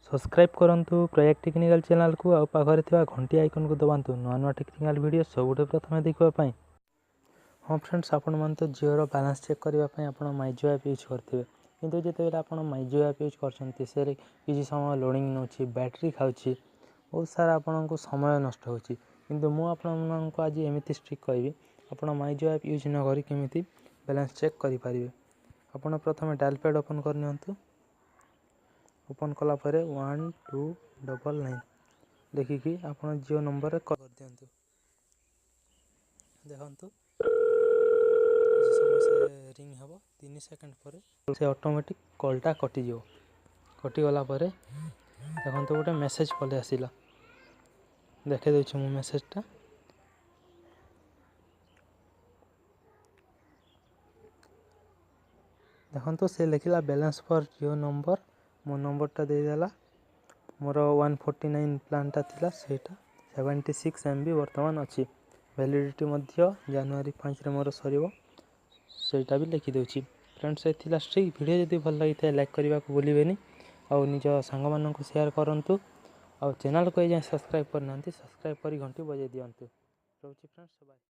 Subscribe करंतु Prayag technical channel को आ पाखरे थिबा घंटी आइकन को दबांतु नुआ नुआ टेक्निकल वीडियो सबुठे प्रथमे देखिबा पई। हाँ फ्रेंड्स, आपण मन तो जिओ बैलेंस चेक करबा पई आपण माय जियो ऐप यूज करथिबे, किंतु जेतेबेले आपण माय जियो ऐप यूज करछन्ती से किछि समय लोडिंग नउछि, बैटरी खाउछि, बहुत सारा आपण को समय नष्ट होछि। किंतु मु आपण को आज एमिति स्ट्रिक कहबी आपण माय जियो ऐप यूज न करी केमिति बैलेंस चेक करि परिबे। आपण प्रथमे डायल पैड ओपन कर नियंतु। ओपन कला परे 1299 देखिकी आपण जियो नंबर रे कर दियंतु। देखंतु किसी समय से रिंग हबो 3 सेकंड परे से ऑटोमेटिक कॉलटा कटि जिवो। कटि गला परे देखंतु गोटे मेसेज पले आसिला, देखे देछु मु मेसेजटा। देखंतु से लिखिला बैलेंस फॉर जियो नंबर, मो नंबरटा दे देला। मोर 149 प्लानटा थिला सेटा 76 MB वर्तमान अछि। वैलिडिटी मध्य जनवरी 5 रे मोर सरीबो, सेटा भी लिखि देउछि। फ्रेंड्स एथिला स्ट्रिक वीडियो जदि भल लागि थाए लाइक करबा को भूलिबेनी और निज संग मानन को शेयर करंतु और चैनल को ए सब्सक्राइब करनांती सब्सक्राइब करी घंटी बजे दियंतु। रहउछि फ्रेंड्स, बाय।